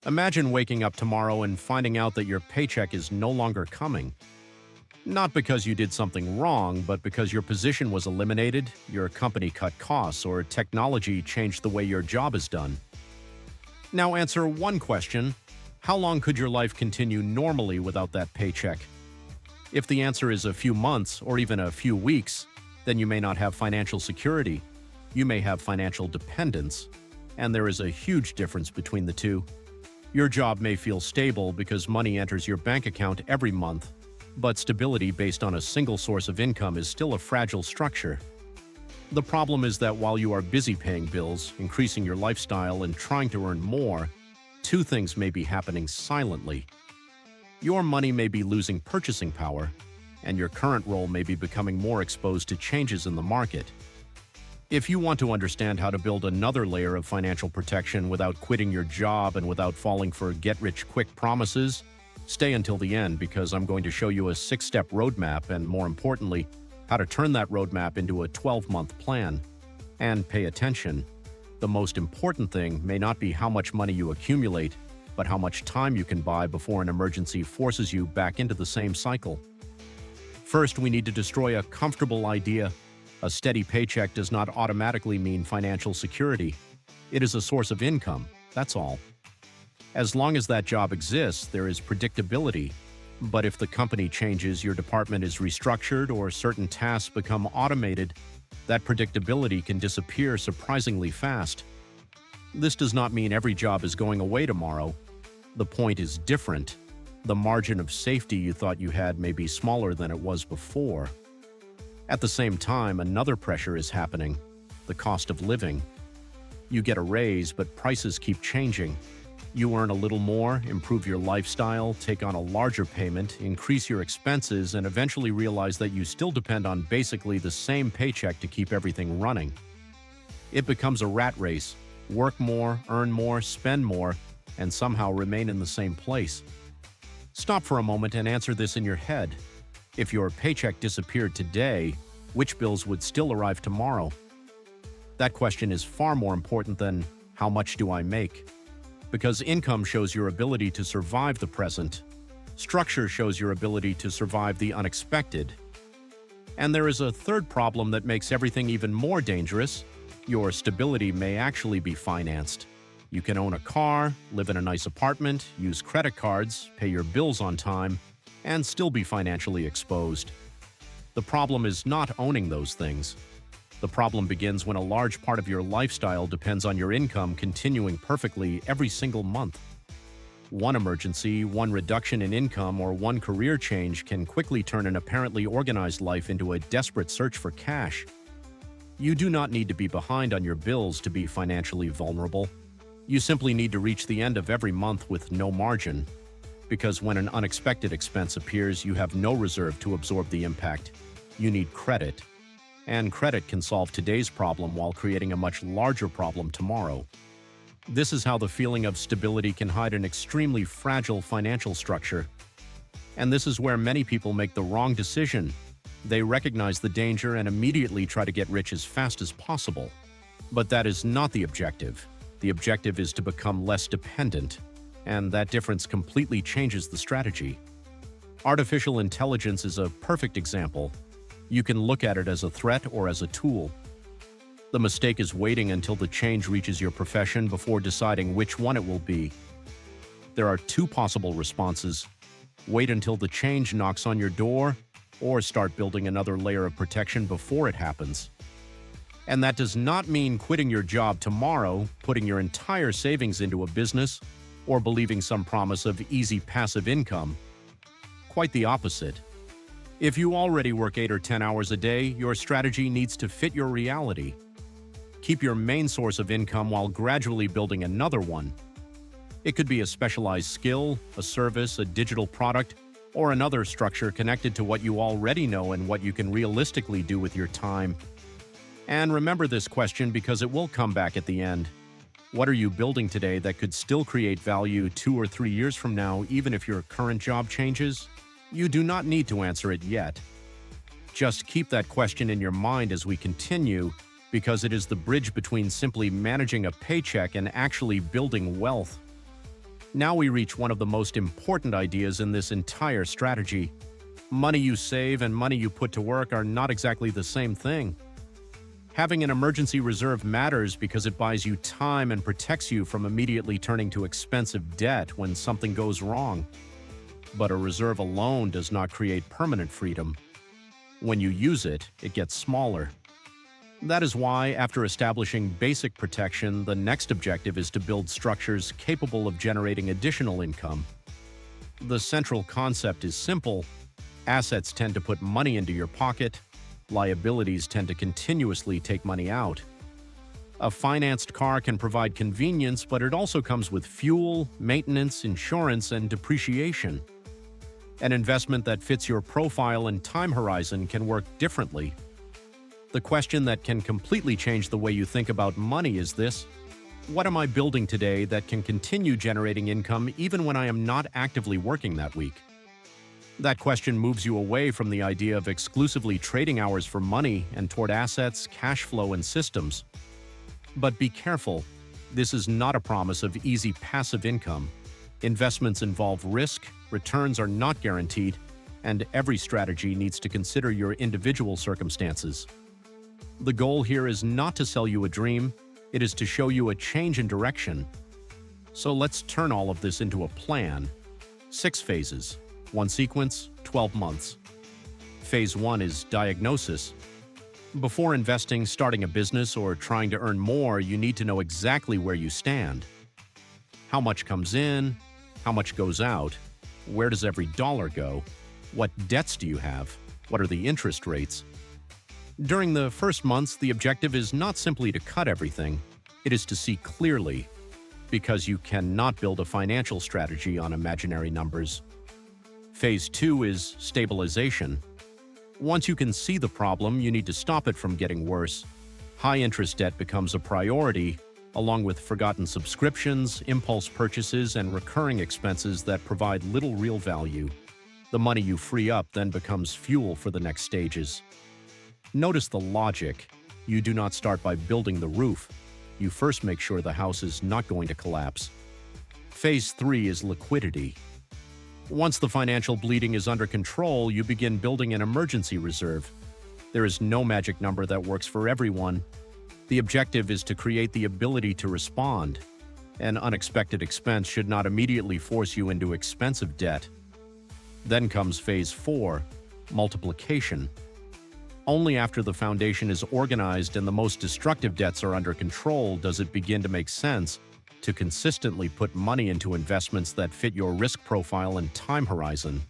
Imagine waking up tomorrow and finding out that your paycheck is no longer coming. Not because you did something wrong, but because your position was eliminated, your company cut costs, or technology changed the way your job is done. Now answer one question. How long could your life continue normally without that paycheck? If the answer is a few months or even a few weeks, then you may not have financial security. You may have financial dependence, and there is a huge difference between the two. Your job may feel stable because money enters your bank account every month, but stability based on a single source of income is still a fragile structure. The problem is that while you are busy paying bills, increasing your lifestyle, and trying to earn more, two things may be happening silently. Your money may be losing purchasing power, and your current role may be becoming more exposed to changes in the market. If you want to understand how to build another layer of financial protection without quitting your job and without falling for get-rich-quick promises, stay until the end because I'm going to show you a 6-step roadmap and, more importantly, how to turn that roadmap into a 12-month plan. And pay attention. The most important thing may not be how much money you accumulate, but how much time you can buy before an emergency forces you back into the same cycle. First, we need to destroy a comfortable idea. A steady paycheck does not automatically mean financial security. It is a source of income, that's all. As long as that job exists, there is predictability. But if the company changes, your department is restructured, or certain tasks become automated, that predictability can disappear surprisingly fast. This does not mean every job is going away tomorrow. The point is different. The margin of safety you thought you had may be smaller than it was before. At the same time, another pressure is happening: the cost of living. You get a raise, but prices keep changing. You earn a little more, improve your lifestyle, take on a larger payment, increase your expenses, and eventually realize that you still depend on basically the same paycheck to keep everything running. It becomes a rat race: work more, earn more, spend more, and somehow remain in the same place. Stop for a moment and answer this in your head. If your paycheck disappeared today, which bills would still arrive tomorrow? That question is far more important than how much do I make? Because income shows your ability to survive the present. Structure shows your ability to survive the unexpected. And there is a third problem that makes everything even more dangerous. Your stability may actually be financed. You can own a car, live in a nice apartment, use credit cards, pay your bills on time, and still be financially exposed. The problem is not owning those things. The problem begins when a large part of your lifestyle depends on your income continuing perfectly every single month. One emergency, one reduction in income, or one career change can quickly turn an apparently organized life into a desperate search for cash. You do not need to be behind on your bills to be financially vulnerable. You simply need to reach the end of every month with no margin. Because when an unexpected expense appears, you have no reserve to absorb the impact. You need credit. And credit can solve today's problem while creating a much larger problem tomorrow. This is how the feeling of stability can hide an extremely fragile financial structure. And this is where many people make the wrong decision. They recognize the danger and immediately try to get rich as fast as possible. But that is not the objective. The objective is to become less dependent. And that difference completely changes the strategy. Artificial intelligence is a perfect example. You can look at it as a threat or as a tool. The mistake is waiting until the change reaches your profession before deciding which one it will be. There are two possible responses: wait until the change knocks on your door, or start building another layer of protection before it happens. And that does not mean quitting your job tomorrow, putting your entire savings into a business, or believing some promise of easy passive income. Quite the opposite. If you already work 8 or 10 hours a day, your strategy needs to fit your reality. Keep your main source of income while gradually building another one. It could be a specialized skill, a service, a digital product, or another structure connected to what you already know and what you can realistically do with your time. And remember this question because it will come back at the end. What are you building today that could still create value 2 or 3 years from now, even if your current job changes? You do not need to answer it yet. Just keep that question in your mind as we continue, because it is the bridge between simply managing a paycheck and actually building wealth. Now we reach one of the most important ideas in this entire strategy. Money you save and money you put to work are not exactly the same thing. Having an emergency reserve matters because it buys you time and protects you from immediately turning to expensive debt when something goes wrong. But a reserve alone does not create permanent freedom. When you use it, it gets smaller. That is why, after establishing basic protection, the next objective is to build structures capable of generating additional income. The central concept is simple. Assets tend to put money into your pocket. Liabilities tend to continuously take money out. A financed car can provide convenience, but it also comes with fuel, maintenance, insurance, and depreciation. An investment that fits your profile and time horizon can work differently. The question that can completely change the way you think about money is this: what am I building today that can continue generating income even when I am not actively working that week? That question moves you away from the idea of exclusively trading hours for money and toward assets, cash flow, and systems. But be careful. This is not a promise of easy passive income. Investments involve risk, returns are not guaranteed, and every strategy needs to consider your individual circumstances. The goal here is not to sell you a dream, it is to show you a change in direction. So let's turn all of this into a plan. 6 phases, 1 sequence, 12 months. Phase 1 is diagnosis. Before investing, starting a business, or trying to earn more, you need to know exactly where you stand. How much comes in? How much goes out? Where does every dollar go? What debts do you have? What are the interest rates? During the first months, the objective is not simply to cut everything, it is to see clearly, because you cannot build a financial strategy on imaginary numbers. Phase 2 is stabilization. Once you can see the problem, you need to stop it from getting worse. High-interest debt becomes a priority, along with forgotten subscriptions, impulse purchases, and recurring expenses that provide little real value. The money you free up then becomes fuel for the next stages. Notice the logic. You do not start by building the roof. You first make sure the house is not going to collapse. Phase 3 is liquidity. Once the financial bleeding is under control, you begin building an emergency reserve. There is no magic number that works for everyone. The objective is to create the ability to respond. An unexpected expense should not immediately force you into expensive debt. Then comes Phase 4, multiplication. Only after the foundation is organized and the most destructive debts are under control does it begin to make sense to consistently put money into investments that fit your risk profile and time horizon.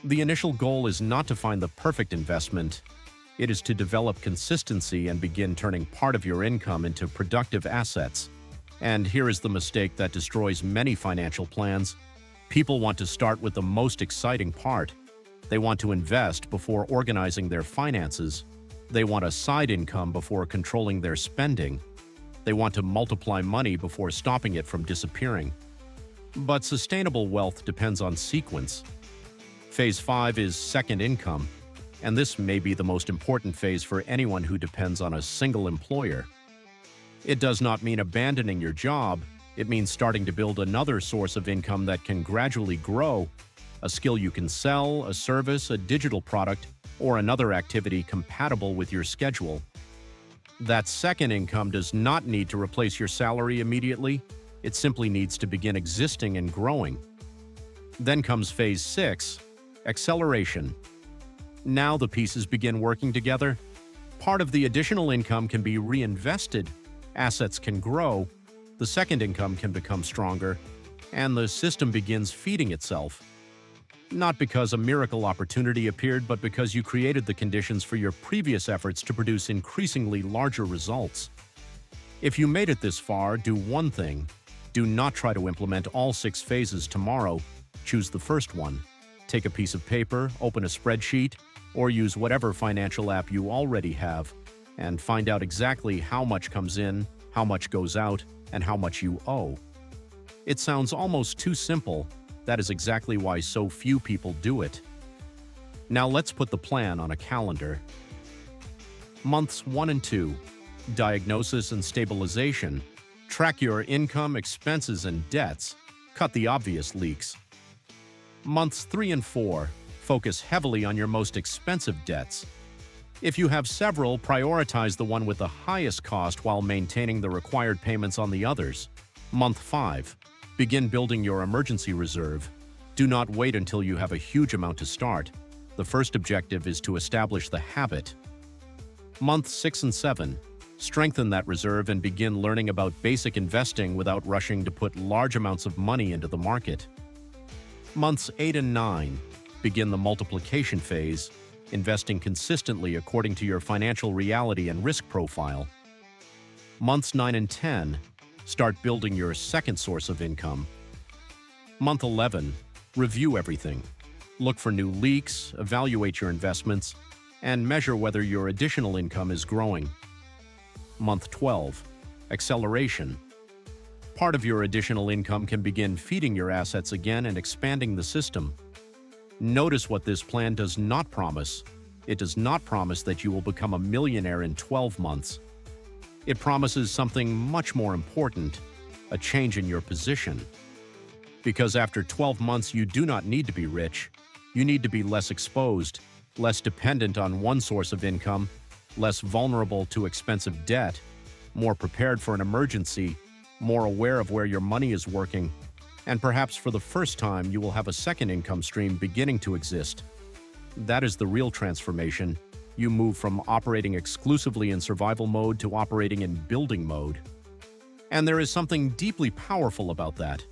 The initial goal is not to find the perfect investment. It is to develop consistency and begin turning part of your income into productive assets. And here is the mistake that destroys many financial plans. People want to start with the most exciting part. They want to invest before organizing their finances. They want a side income before controlling their spending. They want to multiply money before stopping it from disappearing. But sustainable wealth depends on sequence. Phase 5 is second income, and this may be the most important phase for anyone who depends on a single employer. It does not mean abandoning your job. It means starting to build another source of income that can gradually grow. A skill you can sell, a service, a digital product, or another activity compatible with your schedule. That second income does not need to replace your salary immediately. It simply needs to begin existing and growing. Then comes Phase 6, acceleration. Now the pieces begin working together. Part of the additional income can be reinvested, assets can grow, the second income can become stronger, and the system begins feeding itself. Not because a miracle opportunity appeared, but because you created the conditions for your previous efforts to produce increasingly larger results. If you made it this far, do one thing. Do not try to implement all 6 phases tomorrow. Choose the first one. Take a piece of paper, open a spreadsheet, or use whatever financial app you already have, and find out exactly how much comes in, how much goes out, and how much you owe. It sounds almost too simple. That is exactly why so few people do it. Now let's put the plan on a calendar. Months 1 and 2, diagnosis and stabilization. Track your income, expenses, and debts. Cut the obvious leaks. Months 3 and 4, focus heavily on your most expensive debts. If you have several, prioritize the one with the highest cost while maintaining the required payments on the others. Month 5, begin building your emergency reserve. Do not wait until you have a huge amount to start. The first objective is to establish the habit. Month 6 and 7, strengthen that reserve and begin learning about basic investing without rushing to put large amounts of money into the market. Months 8 and 9, begin the multiplication phase, investing consistently according to your financial reality and risk profile. Months 9 and 10, start building your second source of income. Month 11, review everything. Look for new leaks, evaluate your investments, and measure whether your additional income is growing. Month 12, acceleration. Part of your additional income can begin feeding your assets again and expanding the system. Notice what this plan does not promise. It does not promise that you will become a millionaire in 12 months. It promises something much more important, a change in your position. Because after 12 months, you do not need to be rich. You need to be less exposed, less dependent on one source of income, less vulnerable to expensive debt, more prepared for an emergency, more aware of where your money is working, and perhaps for the first time you will have a second income stream beginning to exist. That is the real transformation. You move from operating exclusively in survival mode to operating in building mode. And there is something deeply powerful about that.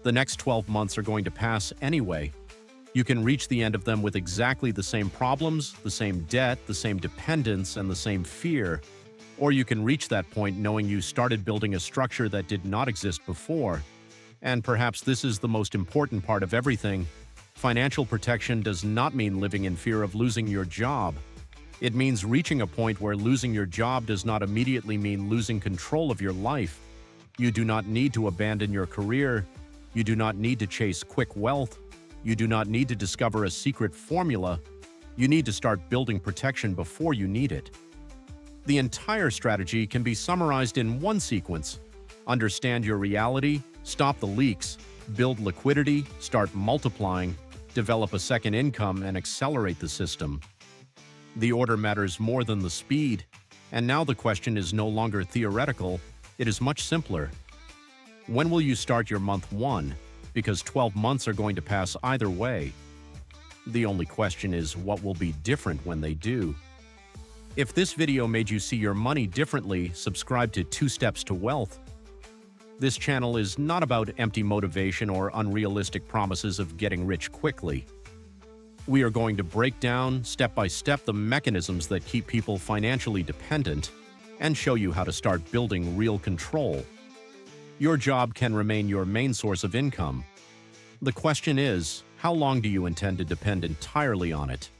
The next 12 months are going to pass anyway. You can reach the end of them with exactly the same problems, the same debt, the same dependence, and the same fear. Or you can reach that point knowing you started building a structure that did not exist before. And perhaps this is the most important part of everything. Financial protection does not mean living in fear of losing your job. It means reaching a point where losing your job does not immediately mean losing control of your life. You do not need to abandon your career. You do not need to chase quick wealth. You do not need to discover a secret formula. You need to start building protection before you need it. The entire strategy can be summarized in one sequence. Understand your reality, stop the leaks, build liquidity, start multiplying, develop a second income, and accelerate the system. The order matters more than the speed. And now the question is no longer theoretical, it is much simpler. When will you start your month 1? Because 12 months are going to pass either way. The only question is what will be different when they do. If this video made you see your money differently, subscribe to 2 Steps to Wealth. This channel is not about empty motivation or unrealistic promises of getting rich quickly. We are going to break down, step by step, the mechanisms that keep people financially dependent and show you how to start building real control. Your job can remain your main source of income. The question is, how long do you intend to depend entirely on it?